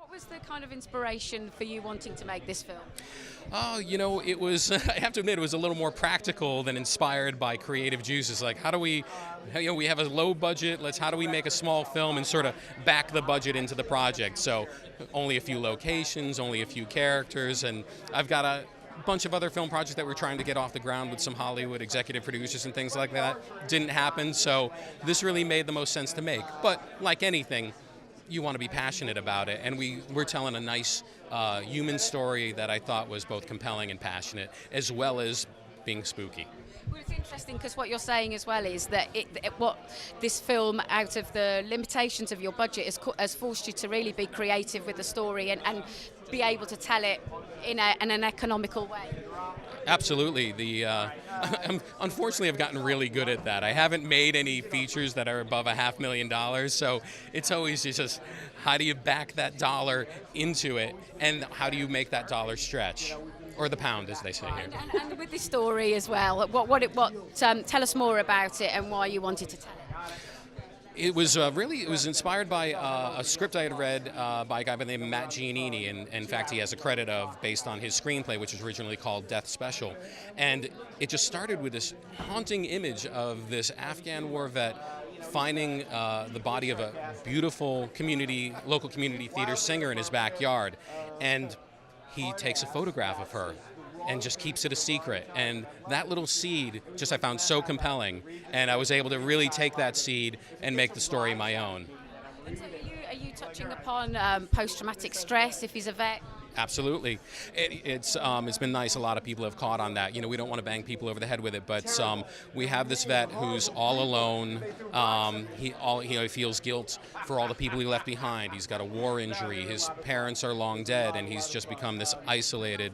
What was the kind of inspiration for you wanting to make this film? Oh, it was, I have to admit, it was a little more practical than inspired by creative juices. Like, how do we, we have a low budget, how do we make a small film and sort of back the budget into the project? So, only a few locations, only a few characters, and I've got a bunch of other film projects that we're trying to get off the ground with some Hollywood executive producers and things like that. Didn't happen, so this really made the most sense to make. But, like anything, you want to be passionate about it, and we're telling a nice human story that I thought was both compelling and passionate, as well as being spooky. Well, it's interesting because what you're saying as well is that what this film, out of the limitations of your budget, has forced you to really be creative with the story and be able to tell it in an economical way. Absolutely. Unfortunately, I've gotten really good at that. I haven't made any features that are above $500,000, so it's always just how do you back that dollar into it, and how do you make that dollar stretch, or the pound, as they say here. And with this story as well, tell us more about it and why you wanted to tell it. It was it was inspired by a script I had read by a guy by the name of Matt Giannini, and in fact he has a credit based on his screenplay, which was originally called Death Special. And it just started with this haunting image of this Afghan war vet finding the body of a beautiful local community theater singer in his backyard. And he takes a photograph of her and just keeps it a secret. And that little seed I found so compelling, and I was able to really take that seed and make the story my own. And so are you touching upon post-traumatic stress if he's a vet? Absolutely. It's been nice. A lot of people have caught on that. We don't want to bang people over the head with it, but we have this vet who's all alone. He feels guilt for all the people he left behind. He's got a war injury. His parents are long dead, and he's just become this isolated,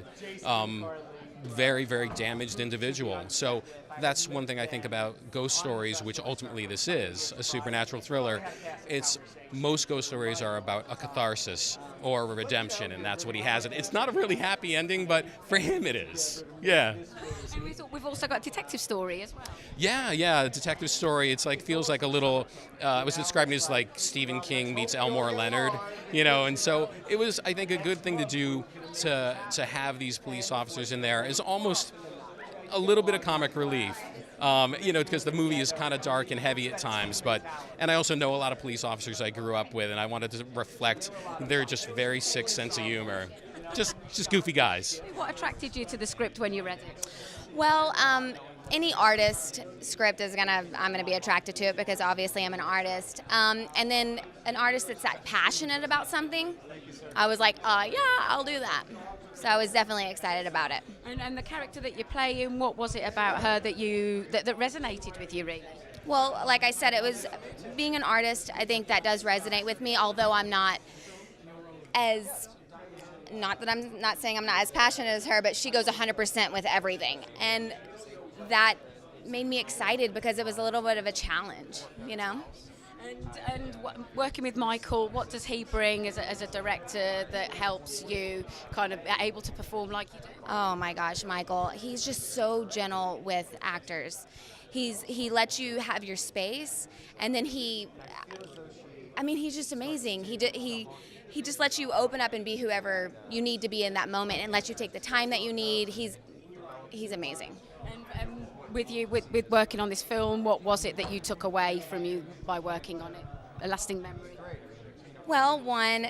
very, very damaged individual. So that's one thing I think about ghost stories, which ultimately this is, a supernatural thriller. Most ghost stories are about a catharsis or a redemption, and that's what he has. It's not a really happy ending, but for him it is. Yeah. And we've also got a detective story as well. Yeah, a detective story. Feels like a little, I was describing it as like Stephen King meets Elmore Leonard, and so it was, I think, a good thing to do to have these police officers in there is almost a little bit of comic relief, because the movie is kind of dark and heavy at times. And I also know a lot of police officers I grew up with, and I wanted to reflect their just very sick sense of humor, just goofy guys. What attracted you to the script when you read it? Well, any artist script I'm gonna be attracted to it because obviously I'm an artist. And then an artist that's that passionate about something, I was like, yeah, I'll do that. So I was definitely excited about it. And the character that you play in, what was it about her that resonated with you, really? Well, like I said, it was being an artist. I think that does resonate with me, although I'm not saying I'm not as passionate as her, but she goes 100% with everything. And that made me excited because it was a little bit of a challenge, And working with Michael, what does he bring as a director that helps you kind of able to perform like you do? Oh my gosh, Michael, he's just so gentle with actors. He lets you have your space, and then he's just amazing. He just lets you open up and be whoever you need to be in that moment, and lets you take the time that you need. He's amazing. And with working on this film, what was it that you took away from you by working on it? A lasting memory? Well, one,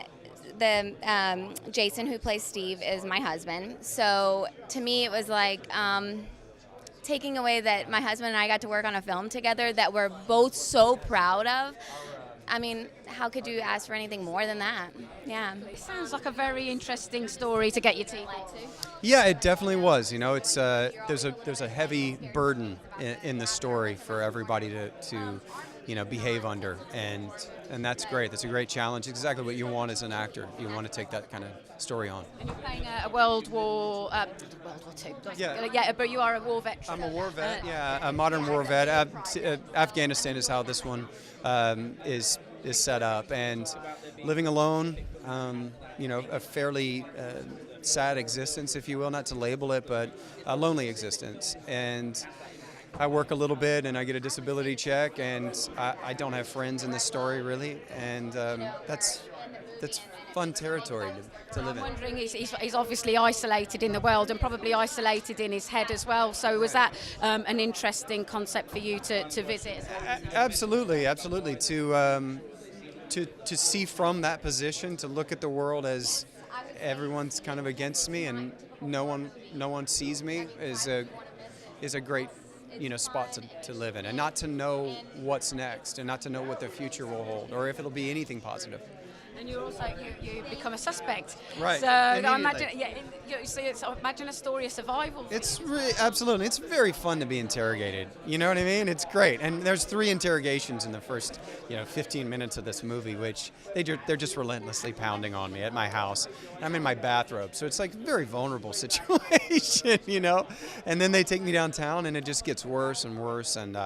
Jason, who plays Steve, is my husband. So to me, it was like taking away that my husband and I got to work on a film together that we're both so proud of. I mean, how could you ask for anything more than that? Yeah. It sounds like a very interesting story to get your teeth into. Yeah, it definitely was. It's there's a heavy burden in the story for everybody to behave under, and that's great. That's a great challenge. It's exactly what you want as an actor. You want to take that kind of story on. And you're playing a World War II. Yeah, but you are a war veteran. I'm a war vet. A modern war vet. Afghanistan is how this one is set up, and living alone. A fairly sad existence, if you will, not to label it, but a lonely existence. And I work a little bit and I get a disability check, and I don't have friends in this story really, and that's fun territory to live in. I'm wondering, he's obviously isolated in the world and probably isolated in his head as well. So was that an interesting concept for you to visit? Absolutely. To see from that position, to look at the world as everyone's kind of against me and no one sees me is a great spot to live in, and not to know what's next and not to know what the future will hold or if it'll be anything positive. And you also you become a suspect, right? So I imagine, imagine a story of survival. It's absolutely. It's very fun to be interrogated. You know what I mean? It's great. And there's 3 interrogations in the first 15 minutes of this movie, which they're just relentlessly pounding on me at my house. I'm in my bathrobe, so it's like a very vulnerable situation, And then they take me downtown, and it just gets worse and worse. And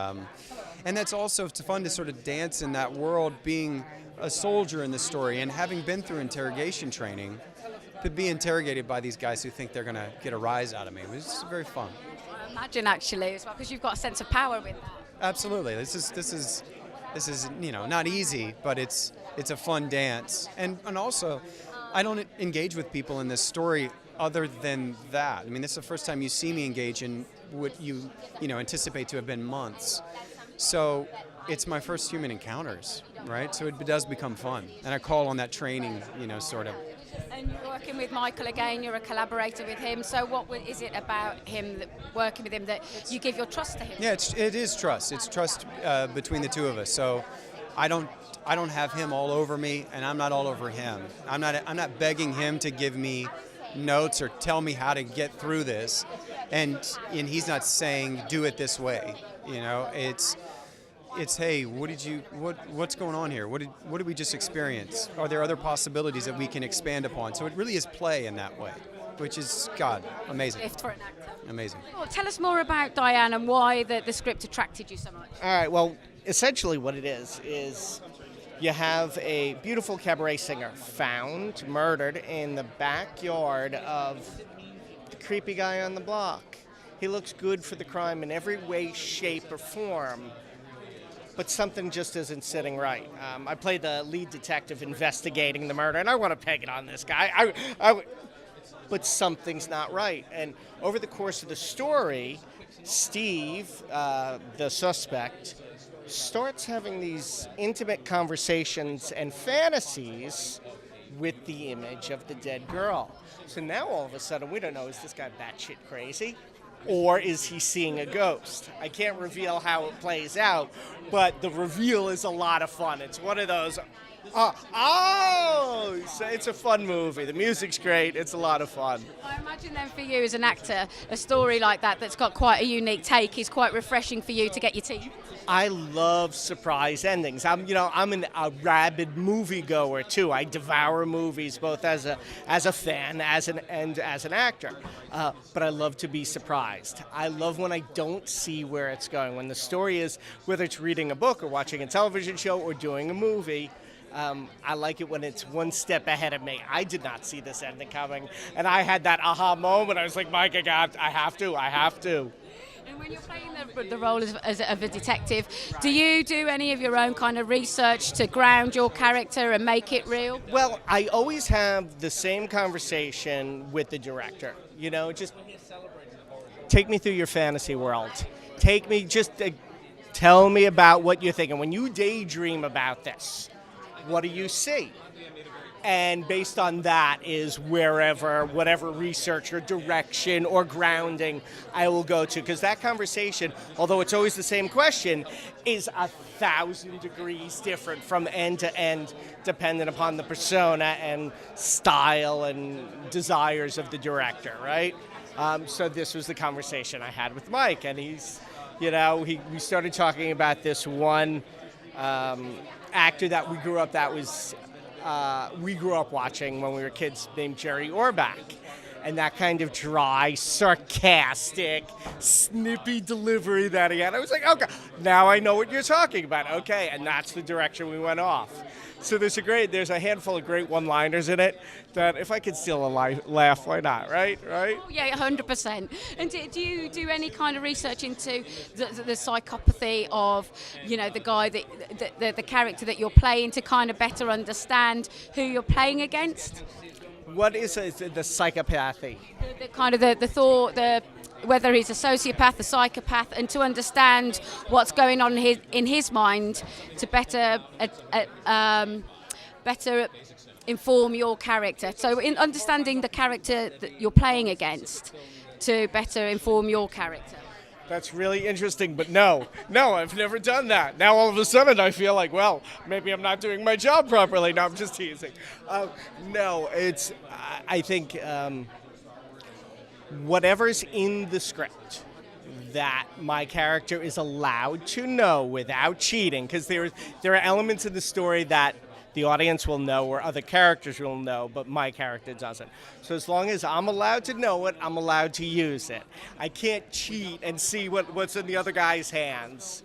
that's also fun to sort of dance in that world, being a soldier in the story and having been through interrogation training, to be interrogated by these guys who think they're going to get a rise out of me. It was very fun. I imagine actually as well, because you've got a sense of power with that. Absolutely. This is not easy, but it's a fun dance. And also, I don't engage with people in this story other than that. I mean, this is the first time you see me engage in what you anticipate to have been months. So it's my first human encounters, right? So it does become fun. And I call on that training, sort of. And you're working with Michael again, you're a collaborator with him. So what is it about him, working with him, that you give your trust to him? Yeah, it is trust. It's trust between the two of us. So I don't have him all over me, and I'm not all over him. I'm not begging him to give me notes or tell me how to get through this. And he's not saying, do it this way. It's hey, what's going on here? What did we just experience? Are there other possibilities that we can expand upon? So it really is play in that way, which is, God, amazing. Gift for an actor. Amazing. Well, tell us more about Diane and why the script attracted you so much. All right, well, essentially what it is you have a beautiful cabaret singer found murdered in the backyard of the creepy guy on the block. He looks good for the crime in every way, shape, or form, but something just isn't sitting right. I play the lead detective investigating the murder, and I want to peg it on this guy. But something's not right. And over the course of the story, Steve, the suspect, starts having these intimate conversations and fantasies with the image of the dead girl. So now all of a sudden, we don't know, is this guy batshit crazy? Or is he seeing a ghost? I can't reveal how it plays out, but the reveal is a lot of fun. It's one of those, it's a fun movie. The music's great. It's a lot of fun. I imagine then for you as an actor, a story like that's got quite a unique take is quite refreshing for you to get your teeth. I love surprise endings. I'm a rabid moviegoer too. I devour movies both as a fan and as an actor. But I love to be surprised. I love when I don't see where it's going. When the story is, whether it's reading a book or watching a television show or doing a movie, I like it when it's one step ahead of me. I did not see this ending coming, and I had that aha moment. I was like, my God, I have to. And when you're playing the role of a detective, do you do any of your own kind of research to ground your character and make it real? Well, I always have the same conversation with the director. Just take me through your fantasy world. Tell me about what you're thinking. When you daydream about this, what do you see? And based on that is whatever research or direction or grounding I will go to. Because that conversation, although it's always the same question, is 1,000 degrees different from end to end, dependent upon the persona and style and desires of the director, right? So this was the conversation I had with Mike. And we started talking about this one actor that we grew up watching when we were kids, named Jerry Orbach. And that kind of dry, sarcastic, snippy delivery that he had. I was like, okay, now I know what you're talking about. Okay, and that's the direction we went off. So there's a handful of great one-liners in it that if I could steal a laugh, why not, right? Right? Oh, yeah, 100%. And do you do any kind of research into the psychopathy of, the guy the character that you're playing to kind of better understand who you're playing against? What is the psychopathy? The kind of the thought, whether he's a sociopath, a psychopath, and to understand what's going on in his mind to better inform your character. So in understanding the character that you're playing against to better inform your character. That's really interesting, but no, I've never done that. Now all of a sudden I feel like, well, maybe I'm not doing my job properly. No, I'm just teasing. I think whatever's in the script that my character is allowed to know without cheating, because there are elements in the story that the audience will know or other characters will know, but my character doesn't. So as long as I'm allowed to know it, I'm allowed to use it. I can't cheat and see what's in the other guy's hands.